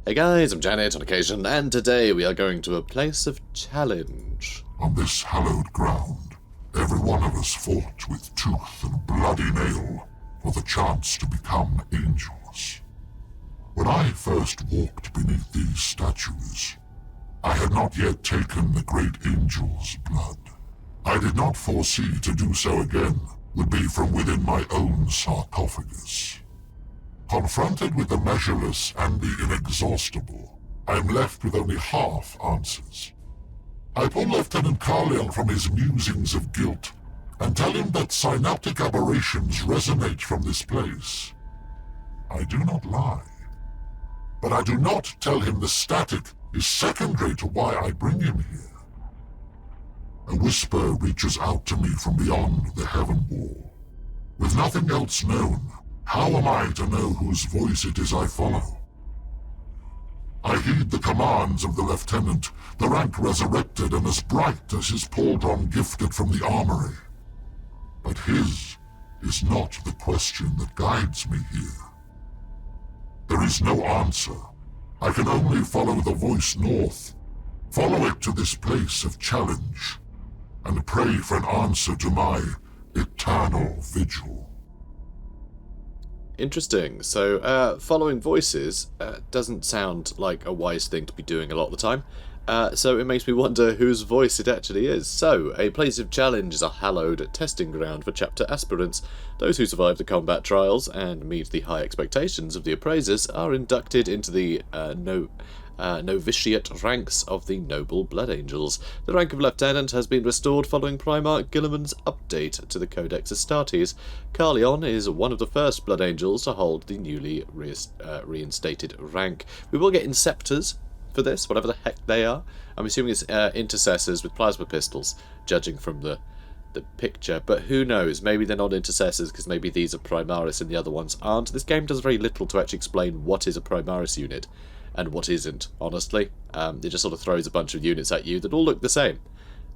Hey guys, I'm JanetOnOccasion, and today we are going to a place of challenge. On this hallowed ground, every one of us fought with tooth and bloody nail for the chance to become angels. When I first walked beneath these statues, I had not yet taken the great angel's blood. I did not foresee to do so again would be from within my own sarcophagus. Confronted with the measureless and the inexhaustible, I am left with only half answers. I pull Lieutenant Carleon from his musings of guilt and tell him that synaptic aberrations resonate from this place. I do not lie. But I do not tell him the static is secondary to why I bring him here. A whisper reaches out to me from beyond the heaven wall. With nothing else known, how am I to know whose voice it is I follow? I heed the commands of the lieutenant, the rank resurrected and as bright as his pauldron gifted from the armory. But his is not the question that guides me here. There is no answer. I can only follow the voice north, follow it to this place of challenge, and pray for an answer to my eternal vigil. Interesting. So, following voices doesn't sound like a wise thing to be doing a lot of the time. So it makes me wonder whose voice it actually is. So, a place of challenge is a hallowed testing ground for chapter aspirants. Those who survive the combat trials and meet the high expectations of the appraisers are inducted into the novitiate ranks of the Noble Blood Angels. The rank of Lieutenant has been restored following Primarch Gilliman's update to the Codex Astartes. Carleon is one of the first Blood Angels to hold the newly reinstated rank. We will get Inceptors for this, whatever the heck they are. I'm assuming it's intercessors with plasma pistols, judging from the picture, but who knows, maybe they're not intercessors because maybe these are Primaris and the other ones aren't. This game does very little to actually explain what is a Primaris unit and what isn't, honestly. It just sort of throws a bunch of units at you that all look the same,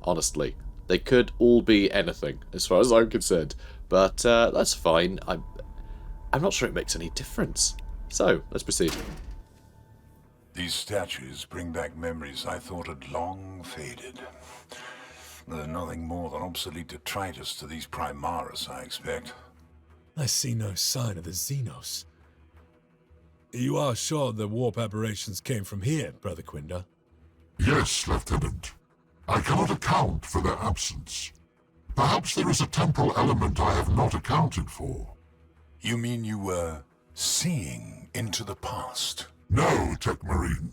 honestly. They could all be anything, as far as I'm concerned, but that's fine. I'm not sure it makes any difference. So, let's proceed. These statues bring back memories I thought had long faded. They're nothing more than obsolete detritus to these Primaris, I expect. I see no sign of the Xenos. You are sure the warp aberrations came from here, Brother Quinder? Yes, Lieutenant. I cannot account for their absence. Perhaps there is a temporal element I have not accounted for. You mean you were seeing into the past? No, Tech Marine.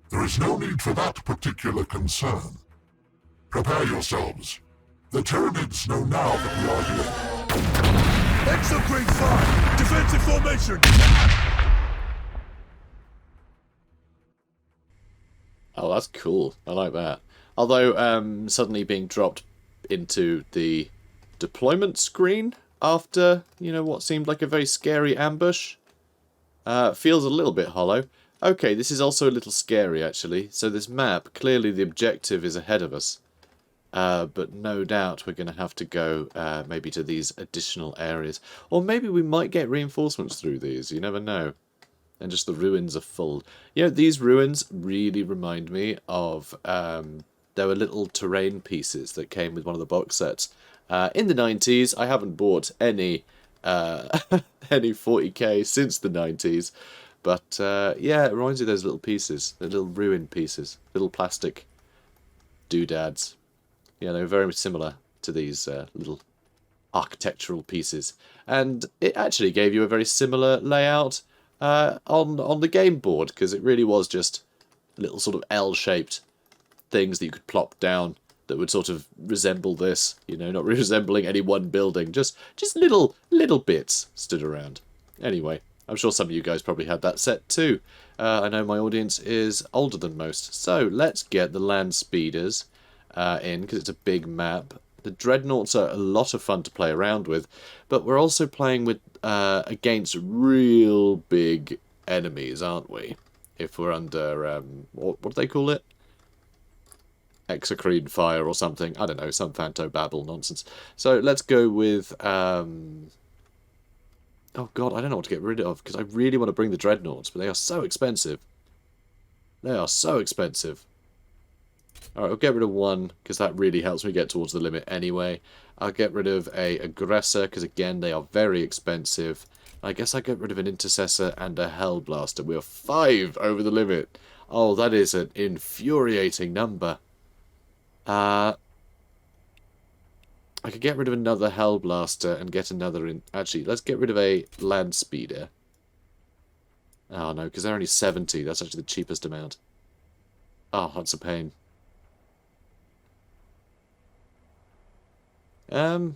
There is no need for that particular concern. Prepare yourselves. The Tyranids know now that we are here. Exo-Grade 5! Defensive formation! Oh, that's cool. I like that. Although, suddenly being dropped into the deployment screen after, what seemed like a very scary ambush, feels a little bit hollow. Okay, this is also a little scary, actually. So this map, clearly the objective is ahead of us. But no doubt we're going to have to go maybe to these additional areas. Or maybe we might get reinforcements through these. You never know. And just the ruins are full. These ruins really remind me of... there were little terrain pieces that came with one of the box sets. In the 90s, I haven't bought any any 40k since the 90s. But, yeah, it reminds me of those little pieces. The little ruin pieces. Little plastic doodads. They're very similar to these little architectural pieces. And it actually gave you a very similar layout on the game board, because it really was just little sort of L-shaped things that you could plop down that would sort of resemble this, not resembling any one building, just little bits stood around. Anyway, I'm sure some of you guys probably had that set too. I know my audience is older than most, so let's get the land speeders in, because it's a big map. The dreadnoughts are a lot of fun to play around with, but we're also playing with against real big enemies, aren't we? If we're under, what do they call it? Exocrine fire or something. I don't know, some Phantobabble nonsense. So let's go with, oh god, I don't know what to get rid of, because I really want to bring the dreadnoughts, but they are so expensive. They are so expensive. Alright, we'll get rid of one, because that really helps me get towards the limit anyway. I'll get rid of a aggressor, because again, they are very expensive. I guess I'll get rid of an intercessor and a hellblaster. We are 5 over the limit. Oh, that is an infuriating number. I could get rid of another hellblaster and get another in... Actually, let's get rid of a land speeder. Oh no, because they're only 70. That's actually the cheapest amount. Oh, that's a pain. Oh,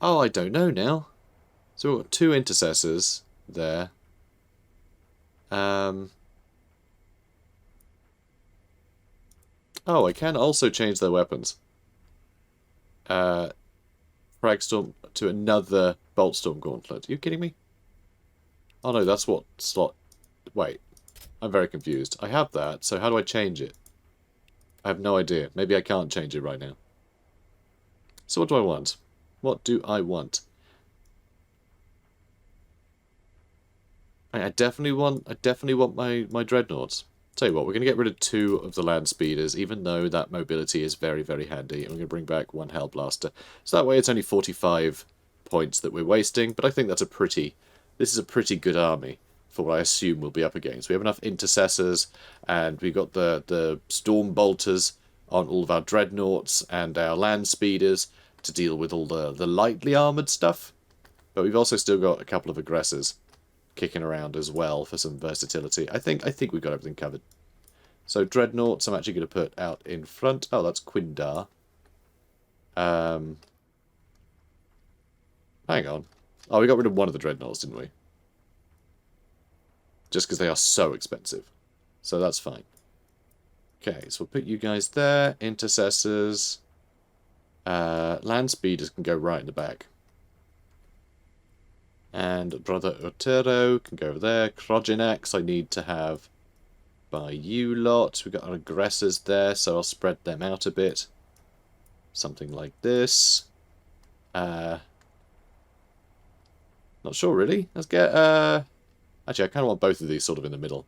I don't know now. So we've got 2 intercessors there. Oh, I can also change their weapons. Fragstorm to another Boltstorm Gauntlet. Are you kidding me? Oh no, that's what slot... Wait. I'm very confused. I have that, so how do I change it? I have no idea. Maybe I can't change it right now. So what do I want? What do I want? I definitely want my dreadnoughts. Tell you what, we're going to get rid of 2 of the land speeders, even though that mobility is very, very handy. And we're going to bring back 1 hellblaster. So that way it's only 45 points that we're wasting, but I think that's this is a pretty good army for what I assume we'll be up against. We have enough intercessors, and we've got the storm bolters on all of our dreadnoughts and our land speeders to deal with all the lightly armoured stuff. But we've also still got a couple of aggressors kicking around as well for some versatility. I think we've got everything covered. So dreadnoughts I'm actually going to put out in front. Oh, that's Quindar. Hang on. Oh, we got rid of one of the dreadnoughts, didn't we? Just because they are so expensive. So that's fine. Okay, so we'll put you guys there. Intercessors. Land speeders can go right in the back. And Brother Otero can go over there. Kroginax I need to have by you lot. We've got our aggressors there, so I'll spread them out a bit. Something like this. Not sure really. Let's get actually I kinda want both of these sort of in the middle.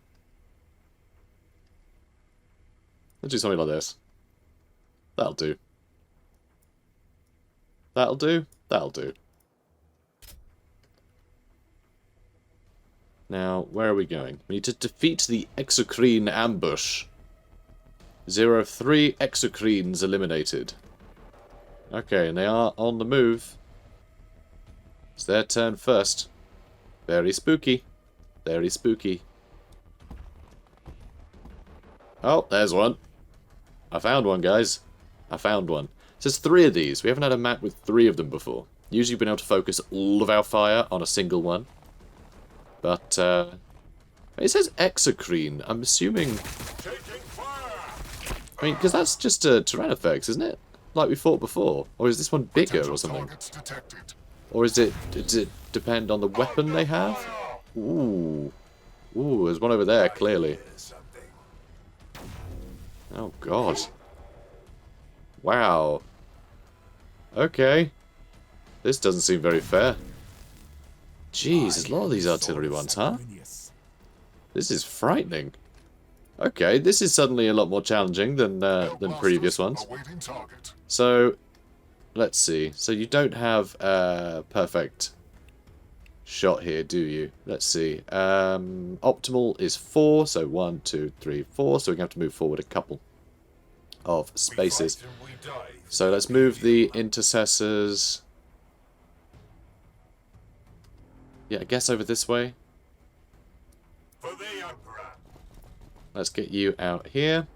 Let's do something like this. That'll do. That'll do. That'll do. Now, where are we going? We need to defeat the Exocrine ambush. 0 of 3 Exocrines eliminated. Okay, and they are on the move. It's their turn first. Very spooky. Very spooky. Oh, there's one. I found one, guys. I found one. It says 3 of these. We haven't had a map with 3 of them before. Usually we've been able to focus all of our fire on a single one. But, it says Exocrine. I'm assuming... I mean, because that's just a Tyrannofex, isn't it? Like we fought before. Or is this one bigger or something? Or does it depend on the weapon they have? Ooh. Ooh, there's one over there, clearly. Oh, God. Wow. Okay. This doesn't seem very fair. Jeez, there's a lot of these artillery ones, huh? This is frightening. Okay, this is suddenly a lot more challenging than previous ones. So, let's see. So you don't have a perfect shot here, do you? Let's see. Optimal is 4, so 1, 2, 3, 4. So we're going to have to move forward a couple of spaces. So let's move the intercessors... Yeah, I guess over this way. Let's get you out here.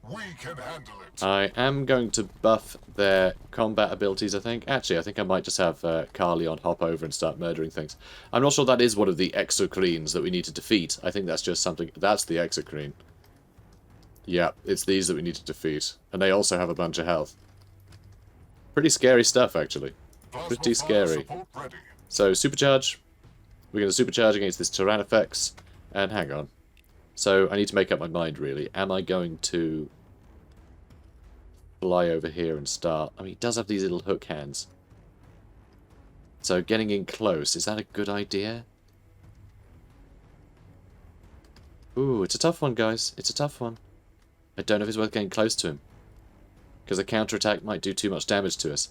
We can handle it. I am going to buff their combat abilities, I think. Actually, I think I might just have Carleon hop over and start murdering things. I'm not sure that is one of the Exocrines that we need to defeat. I think that's just something... That's the Exocrine. Yeah, it's these that we need to defeat. And they also have a bunch of health. Pretty scary stuff, actually. Pretty scary. So, supercharge. We're going to supercharge against this Tyrannofex. And hang on. So, I need to make up my mind, really. Am I going to fly over here and start? I mean, he does have these little hook hands. So, getting in close, is that a good idea? Ooh, it's a tough one, guys. It's a tough one. I don't know if it's worth getting close to him. Because a counterattack might do too much damage to us.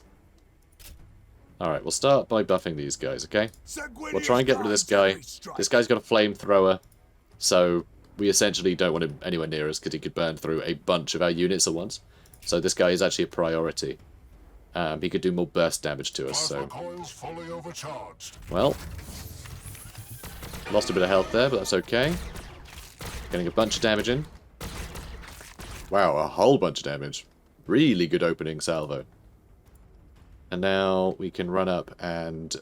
Alright, we'll start by buffing these guys, okay? We'll try and get rid of this guy. This guy's got a flamethrower, so we essentially don't want him anywhere near us because he could burn through a bunch of our units at once. So this guy is actually a priority. He could do more burst damage to us, so... Well... Lost a bit of health there, but that's okay. Getting a bunch of damage in. Wow, a whole bunch of damage. Really good opening salvo. And now we can run up and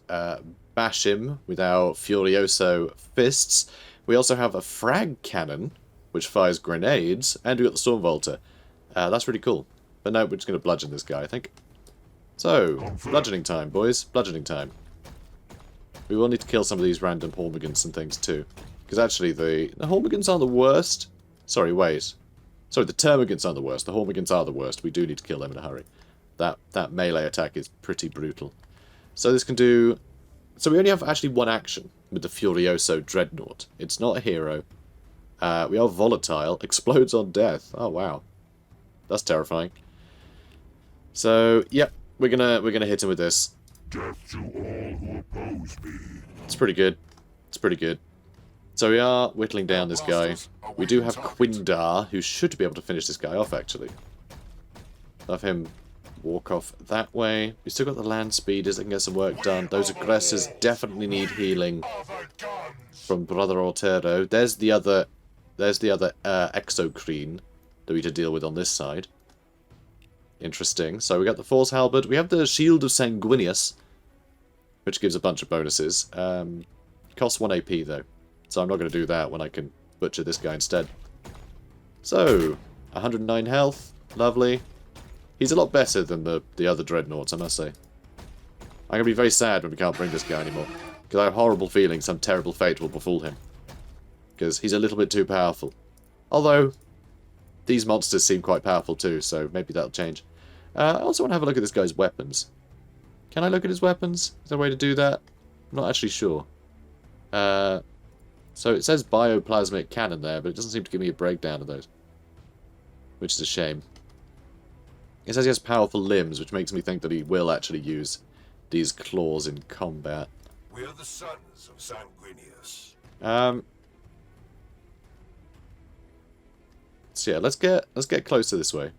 bash him with our Furioso fists. We also have a frag cannon, which fires grenades, and we got the Storm Volter. That's really cool. But no, we're just going to bludgeon this guy, I think. So, bludgeoning time, boys. Bludgeoning time. We will need to kill some of these random Hormigans and things too. Because actually, the Hormigans aren't the worst. Sorry, wait. Sorry, the Termagants aren't the worst. The Hormigans are the worst. We do need to kill them in a hurry. That melee attack is pretty brutal. So this can do... So we only have actually one action with the Furioso Dreadnought. It's not a hero. We are volatile. Explodes on death. Oh, wow. That's terrifying. So, yep. We're gonna hit him with this. Death to all who oppose me. It's pretty good. It's pretty good. So we are whittling down this guy. We do have Quindar, who should be able to finish this guy off, actually. Have him walk off that way. We still got the land speeders that can get some work done. Those aggressors definitely need healing from Brother Ortero. There's the other Exocrine that we need to deal with on this side. Interesting. So we got the Force Halberd. We have the Shield of Sanguinius, which gives a bunch of bonuses. Costs 1 AP though, so I'm not going to do that when I can butcher this guy instead. So 109 health. Lovely. He's a lot better than the other Dreadnoughts, I must say. I'm going to be very sad when we can't bring this guy anymore. Because I have a horrible feeling some terrible fate will befall him. Because he's a little bit too powerful. Although, these monsters seem quite powerful too, so maybe that'll change. I also want to have a look at this guy's weapons. Can I look at his weapons? Is there a way to do that? I'm not actually sure. So it says Bioplasmic Cannon there, but it doesn't seem to give me a breakdown of those. Which is a shame. It says he has powerful limbs, which makes me think that he will actually use these claws in combat. We are the sons of Sanguinius. So yeah, let's get closer this way.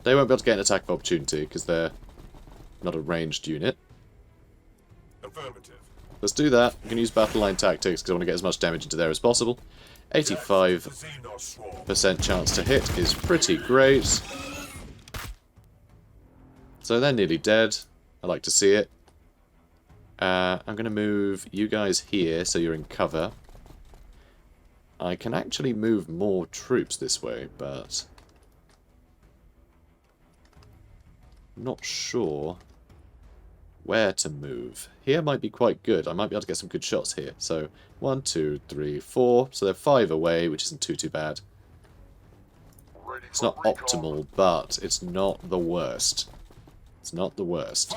They won't be able to get an attack of opportunity because they're not a ranged unit. Affirmative. Let's do that. We can use battle line tactics because I want to get as much damage into there as possible. 85% chance to hit is pretty great. So they're nearly dead. I like to see it. I'm going to move you guys here so you're in cover. I can actually move more troops this way, but I'm not sure where to move. Here might be quite good. I might be able to get some good shots here. So 1, 2, 3, 4. So they're 5 away, which isn't too bad. It's not optimal, but it's not the worst. It's not the worst.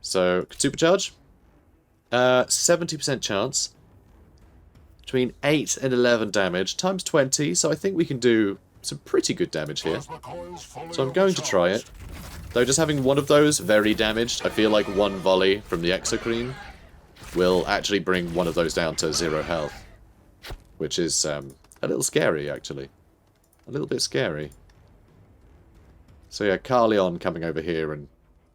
So, supercharge. 70% chance. Between 8 and 11 damage, times 20, so I think we can do some pretty good damage here. So I'm going to try it. Though just having one of those very damaged, I feel like one volley from the Exocrine will actually bring one of those down to 0 health. Which is a little scary, actually. A little bit scary. So yeah, Carleon coming over here and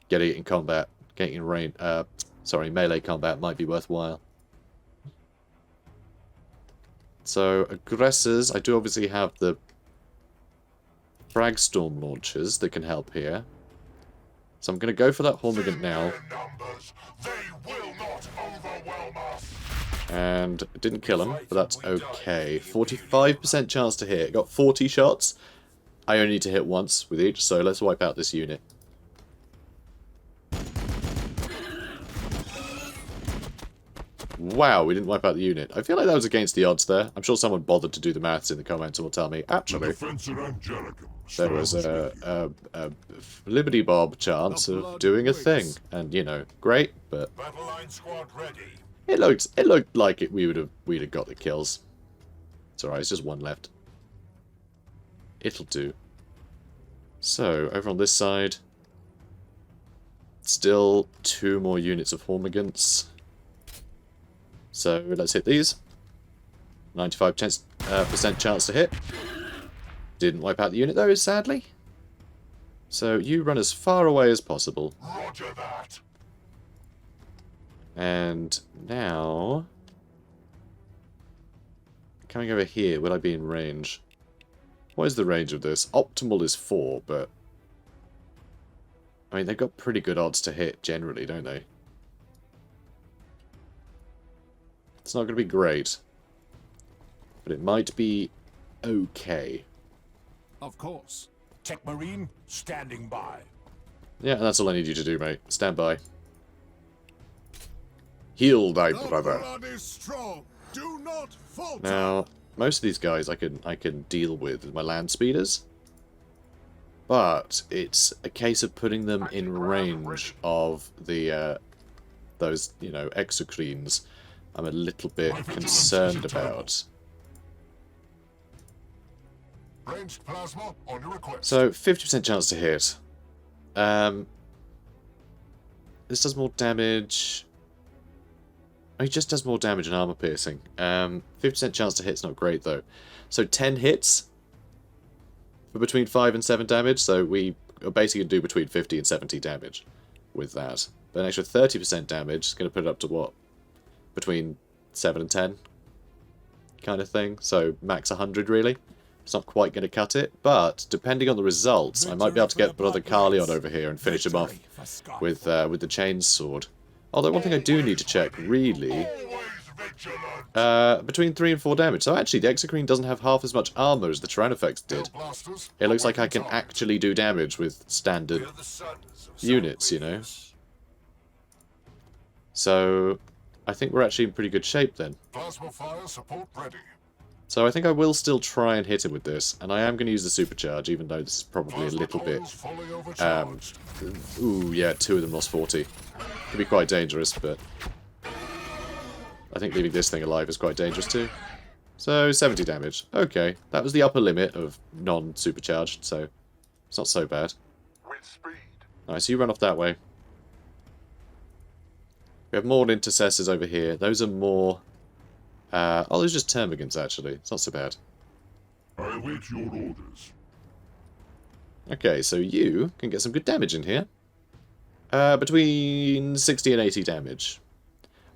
getting it in combat, getting in melee combat might be worthwhile. So, aggressors, I do obviously have the frag storm launchers that can help here. So I'm going to go for that Hormigant now. And it didn't kill him, but that's okay. 45% chance to hit. Got 40 shots. I only need to hit once with each, so let's wipe out this unit. Wow, we didn't wipe out the unit. I feel like that was against the odds there. I'm sure someone bothered to do the maths in the comments and will tell me, actually, there was a Liberty Bob chance of doing a thing. And, you know, great, but it looked like we'd have got the kills. It's alright, it's just one left. It'll do. So, over on this side, still 2 more units of Hormigants. So, let's hit these. 95% chance to hit. Didn't wipe out the unit though, sadly. So, you run as far away as possible. Roger that. And now... coming over here, will I be in range? What is the range of this? Optimal is 4, but... I mean, they've got pretty good odds to hit, generally, don't they? It's not going to be great. But it might be okay. Of course. Tech Marine, standing by. Yeah, that's all I need you to do, mate. Stand by. Heal thy brother. blood is strong. Do not falter. Now, most of these guys I can deal with my land speeders. But it's a case of putting them in range of the those, you know, exocrines I'm a little bit concerned about. Ranged plasma on your request. So, 50% chance to hit. This does more damage. Oh, he just does more damage and armor piercing. 50% chance to hit's not great, though. So, 10 hits for between 5 and 7 damage. So, we are basically going to do between 50 and 70 damage with that. But an extra 30% damage is going to put it up to what? Between 7 and 10 kind of thing. So, max 100, really. It's not quite going to cut it, but depending on the results, I might be able to get Brother Carleon over here and finish him off with the chainsword. Although one thing I do need to check, really, between 3 and 4 damage. So actually, the Exocrine doesn't have half as much armor as the Tyranofex did. It looks like I can actually do damage with standard units, you know. So I think we're actually in pretty good shape then. Plasma fire support ready. So I think I will still try and hit him with this, and I am going to use the supercharge, even though this is probably a little bit... ooh, yeah, 2 of them lost 40. Could be quite dangerous, but... I think leaving this thing alive is quite dangerous too. So, 70 damage. Okay, that was the upper limit of non-supercharged, so it's not so bad. With speed. Nice, you run off that way. We have more intercessors over here. Those are more... oh, those are just termagants, actually. It's not so bad. I await your orders. Okay, so you can get some good damage in here. Between 60 and 80 damage.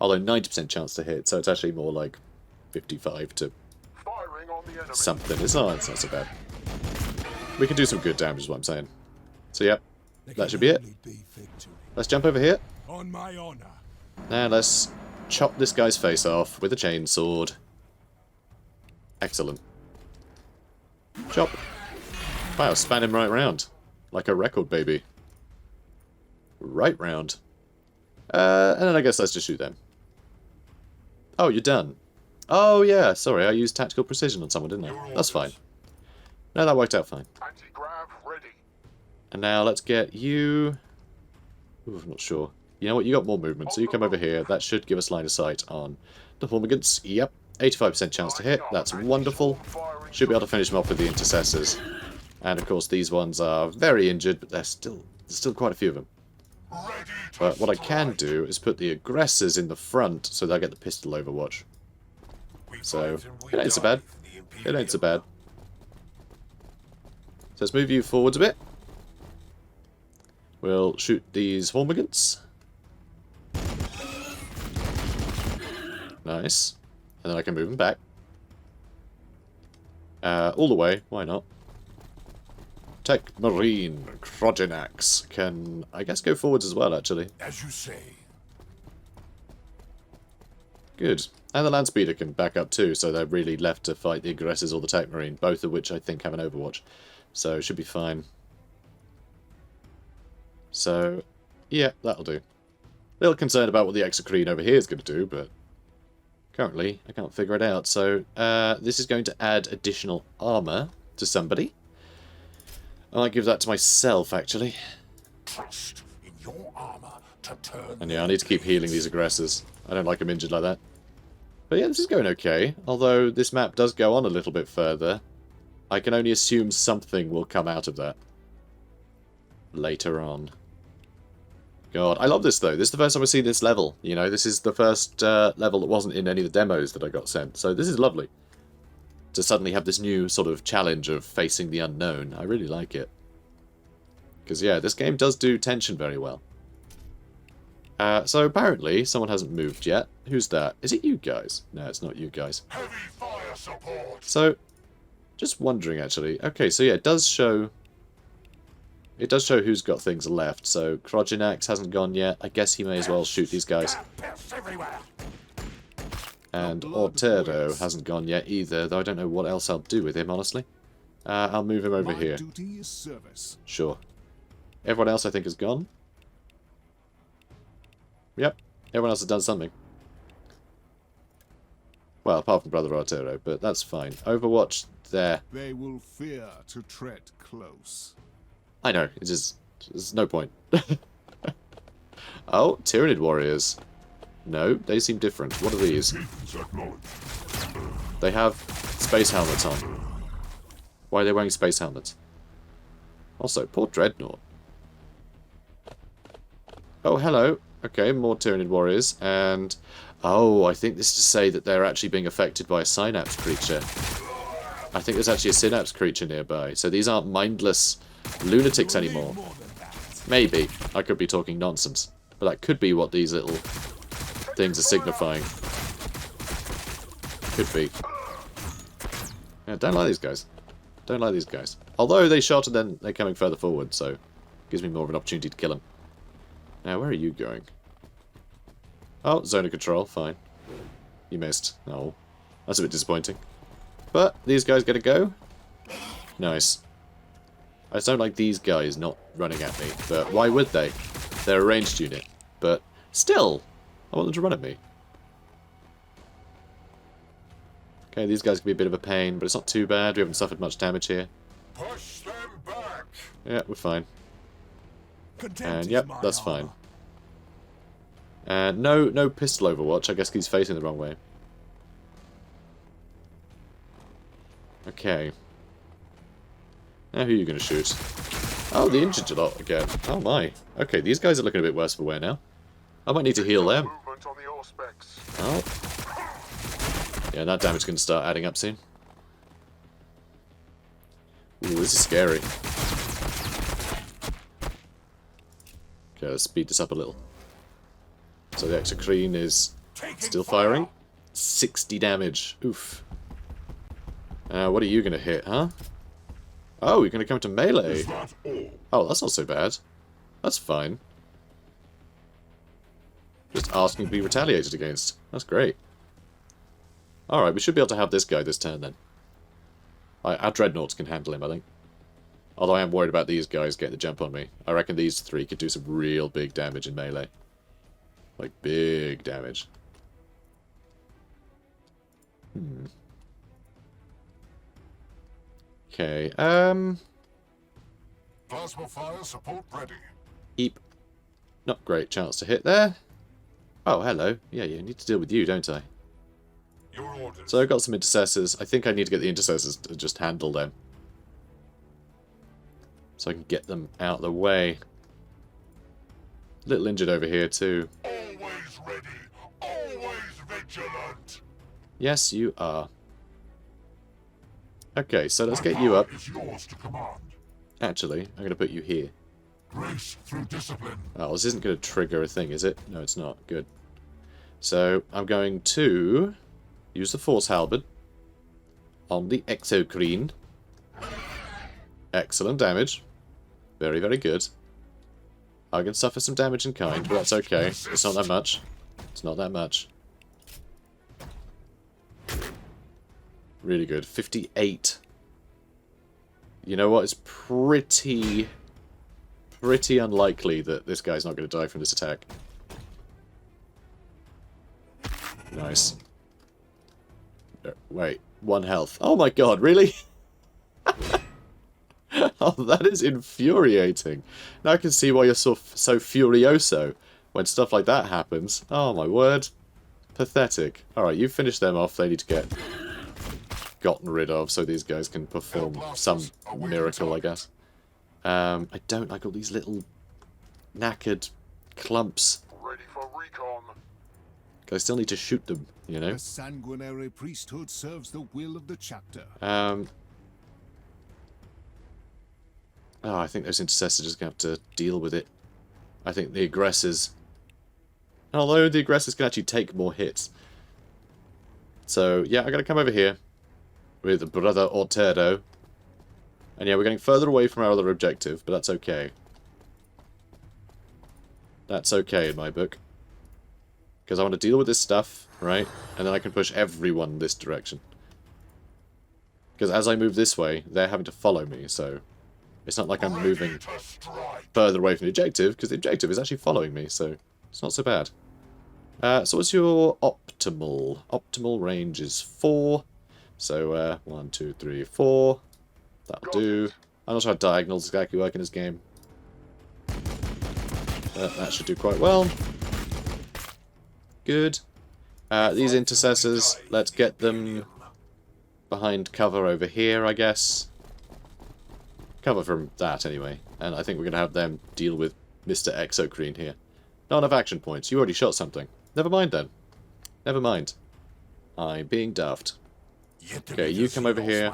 Although 90% chance to hit, so it's actually more like 55 to Firing on the enemy. something. It's not so bad. We can do some good damage, is what I'm saying. So, yep, that should be it. Let's jump over here. On my honor. And let's chop this guy's face off with a chainsword. Excellent. Chop. Wow, span him right round. Like a record, baby. Right round. And then I guess let's just shoot them. Oh, you're done. Oh, yeah, sorry, I used tactical precision on someone, didn't I? That's fine. No, that worked out fine. Anti-grav ready. And now let's get you... Ooh, I'm not sure. You know what, you got more movement, so you come over here. That should give us line of sight on the Hormigants. Yep, 85% chance to hit. That's wonderful. Should be able to finish them off with the intercessors. And of course, these ones are very injured, but there's still quite a few of them. But what I can do is put the aggressors in the front, so they'll get the pistol overwatch. So, it ain't so bad. It ain't so bad. So let's move you forwards a bit. We'll shoot these Hormigants. Nice. And then I can move them back. All the way, why not? Tech Marine Kroginax can, I guess, go forwards as well, actually. As you say. Good. And the land speeder can back up too, so they're really left to fight the aggressors or the Tech Marine, both of which I think have an overwatch. So it should be fine. So, yeah, that'll do. A little concerned about what the Exocrine over here is going to do, but currently I can't figure it out. So this is going to add additional armor to somebody. I might give that to myself, actually. Trust in your armor to turn. And yeah, I need to keep healing these aggressors. I don't like them injured like that. But yeah, this is going okay. Although this map does go on a little bit further. I can only assume something will come out of that later on. God, I love this though. This is the first time I've seen this level. You know, this is the first level that wasn't in any of the demos that I got sent. So this is lovely. To suddenly have this new sort of challenge of facing the unknown. I really like it. Because yeah, this game does do tension very well. So apparently someone hasn't moved yet. Who's that? Is it you guys? No, it's not you guys. Heavy fire support. So, just wondering actually. Okay, so yeah, it does show who's got things left. So Kroginax hasn't gone yet. I guess he may as well shoot these guys. And Ortero hasn't gone yet either, though I don't know what else I'll do with him, honestly. I'll move him over here. Sure. Everyone else I think is gone. Yep, everyone else has done something. Well, apart from Brother Ortero, but that's fine. Overwatch there. They will fear to tread close. I know, it's just, there's no point. Oh, Tyranid warriors. No, they seem different. What are these? They have space helmets on. Why are they wearing space helmets? Also, poor Dreadnought. Oh, hello. Okay, more Tyranid warriors, and... Oh, I think this is to say that they're actually being affected by a synapse creature. I think there's actually a synapse creature nearby, so these aren't mindless lunatics anymore. Maybe. I could be talking nonsense. But that could be what these little things are signifying. Could be. Yeah, don't like these guys. Don't like these guys. Although they shot and then they're coming further forward, so gives me more of an opportunity to kill them. Now, where are you going? Oh, zone of control, fine. You missed. Oh, that's a bit disappointing. But these guys get a go. Nice. I just don't like these guys not running at me, but why would they? They're a ranged unit. But still, I want them to run at me. Okay, these guys can be a bit of a pain, but it's not too bad. We haven't suffered much damage here. Push them back. Yeah, we're fine. And yep, that's fine. And no pistol overwatch. I guess he's facing the wrong way. Okay. Now who are you going to shoot? Oh, the injured lot again. Oh my. Okay, these guys are looking a bit worse for wear now. I might need to heal them. Oh. Yeah, that damage is going to start adding up soon. Ooh, this is scary. Okay, let's speed this up a little. So the Exocrine is still firing. 60 damage. Oof. What are you going to hit, huh? Oh, you're going to come to melee. Oh, that's not so bad. That's fine. Just asking to be retaliated against. That's great. Alright, we should be able to have this guy this turn then. Our Dreadnoughts can handle him, I think. Although I am worried about these guys getting the jump on me. I reckon these three could do some real big damage in melee. Like, big damage. Okay, Plasma fire support ready. Eep. Not great chance to hit there. Oh, hello. Yeah, you need to deal with you, don't I? Your orders. So I've got some intercessors. I think I need to get the intercessors to just handle them. So I can get them out of the way. Little injured over here too. Always ready. Always vigilant. Yes, you are. Okay, so let's get you up. Is yours to command. Actually, I'm going to put you here. Grace through discipline. Oh, this isn't going to trigger a thing, is it? No, it's not. Good. So, I'm going to use the Force Halberd on the Exocrine. Excellent damage. Very, very good. I can suffer some damage in kind, but that's okay. It's not that much. It's not that much. Really good. 58. You know what? It's pretty unlikely that this guy's not going to die from this attack. Nice. Wait. 1 health. Oh my god, really? Oh, that is infuriating. Now I can see why you're so furioso when stuff like that happens. Oh my word. Pathetic. Alright, you finish them off. They need to get gotten rid of so these guys can perform some miracle, I guess. I don't like all these little knackered clumps. Ready for recon. I still need to shoot them, you know? The sanguinary priesthood serves the will of the chapter. Oh, I think those intercessors are just going to have to deal with it. I think the aggressors... Although the aggressors can actually take more hits. So, yeah, I got to come over here with Brother Ortero. And yeah, we're getting further away from our other objective, but that's okay. That's okay in my book. Because I want to deal with this stuff, right? And then I can push everyone this direction. Because as I move this way, they're having to follow me, so... It's not like I'm moving further away from the objective, because the objective is actually following me, so it's not so bad. So what's your optimal? Optimal range is 4. So, 1, 2, 3, 4. That'll do. I'm not sure how diagonals exactly work in this game. That should do quite well. Good. These intercessors, let's get them behind cover over here, I guess. Cover from that, anyway. And I think we're going to have them deal with Mr. Exocrine here. Not enough action points. You already shot something. Never mind, then. Never mind. I'm being daft. Okay, you come over here.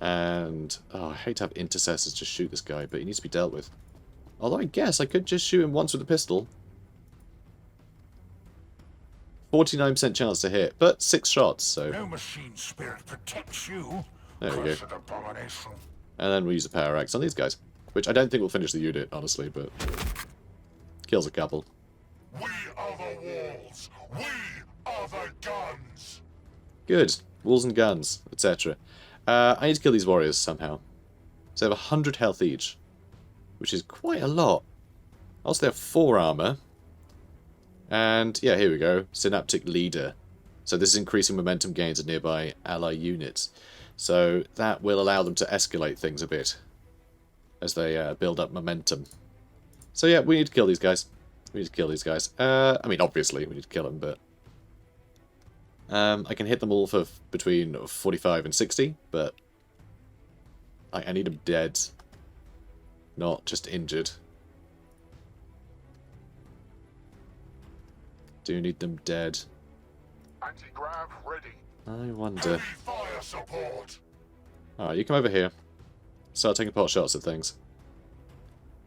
And... oh, I hate to have intercessors just shoot this guy, but he needs to be dealt with. Although I guess I could just shoot him once with a pistol. 49% chance to hit, but 6 shots, so... No machine spirit protects you. There we go. And then we'll use the power axe on these guys. Which I don't think will finish the unit, honestly, but... kills a couple. We are the walls. We are the guns. Good. Walls and guns, etc. I need to kill these warriors somehow. So they have 100 health each. Which is quite a lot. Also, they have 4 armor. And, yeah, here we go. Synaptic Leader. So this is increasing momentum gains of nearby ally units. So that will allow them to escalate things a bit. As they build up momentum. So yeah, we need to kill these guys. We need to kill these guys. I mean, obviously, we need to kill them, but... I can hit them all for between 45 and 60, but... I need them dead. Not just injured. Do need them dead. Anti-grav ready. I wonder... Heavy fire support. Alright, you come over here. Start taking pot shots at things.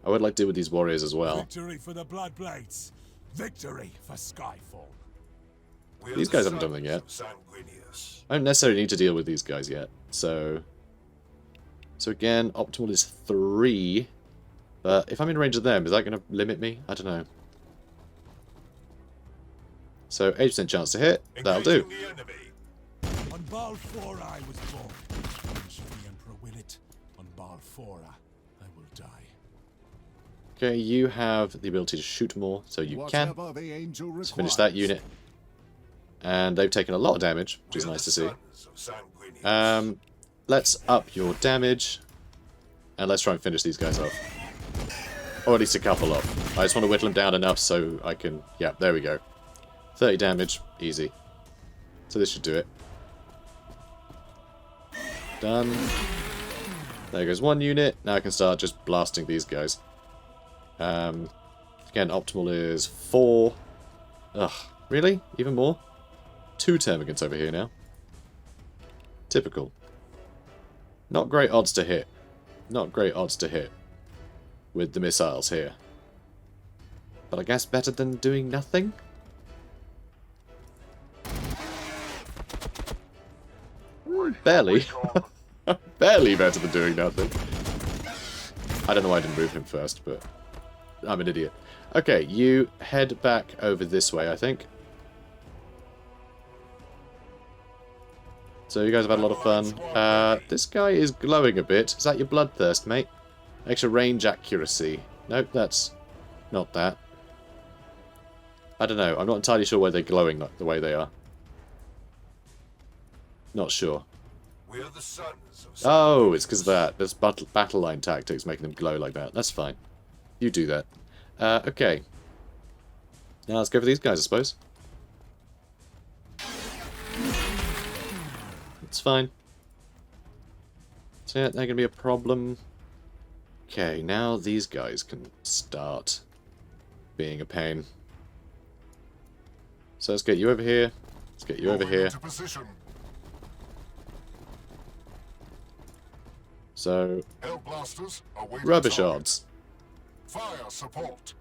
I would like to deal with these warriors as well. Victory for the Bloodblades. Victory for Skyfall. These guys haven't done anything yet. I don't necessarily need to deal with these guys yet. So again, optimal is 3. But if I'm in range of them, is that going to limit me? I don't know. So 80% chance to hit. That'll do. On Baal 4 I was born. Should the Emperor will it, on Baal 4 I will die. Okay, you have the ability to shoot more, so you can. Let's finish that unit. And they've taken a lot of damage, which is nice to see. Let's up your damage. And let's try and finish these guys off. Or at least a couple off. I just want to whittle them down enough so I can... yeah, there we go. 30 damage, easy. So this should do it. Done. There goes one unit. Now I can start just blasting these guys. Again, optimal is 4. Ugh, really? Even more? 2 termagants over here now. Typical. Not great odds to hit. Not great odds to hit. With the missiles here. But I guess better than doing nothing? Barely. Barely better than doing nothing. I don't know why I didn't move him first, but I'm an idiot. Okay, you head back over this way, I think. So you guys have had a lot of fun. This guy is glowing a bit. Is that your bloodthirst, mate? Extra range accuracy. Nope, that's not that. I don't know. I'm not entirely sure why they're glowing the way they are. Not sure. We are the sons of Oh, it's because of that. There's battle line tactics making them glow like that. That's fine. You do that. Okay. Now let's go for these guys, I suppose. It's fine. So yeah, they're gonna be a problem. Okay, now these guys can start being a pain. So let's get you over here. Let's get you over Moving here. into position. So, Hellblasters awaiting rubbish target. odds. Fire support.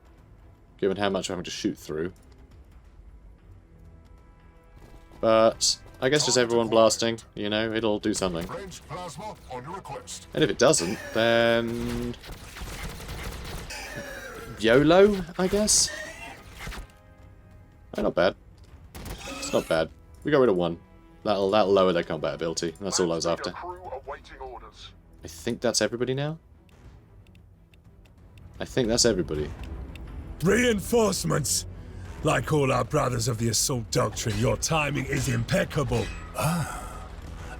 Given how much I'm having to shoot through. But I guess just everyone blasting, you know, it'll do something. Ranged plasma on your request. And if it doesn't, then YOLO, I guess. Oh, not bad. It's not bad. We got rid of one. That'll lower their combat ability. That's all I was after. Crew awaiting orders. I think that's everybody now. I think that's everybody. Reinforcements! Like all our brothers of the Assault Doctrine, your timing is impeccable.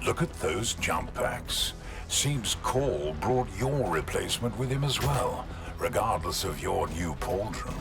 Look at those jump packs. Seems Call brought your replacement with him as well, regardless of your new pauldron.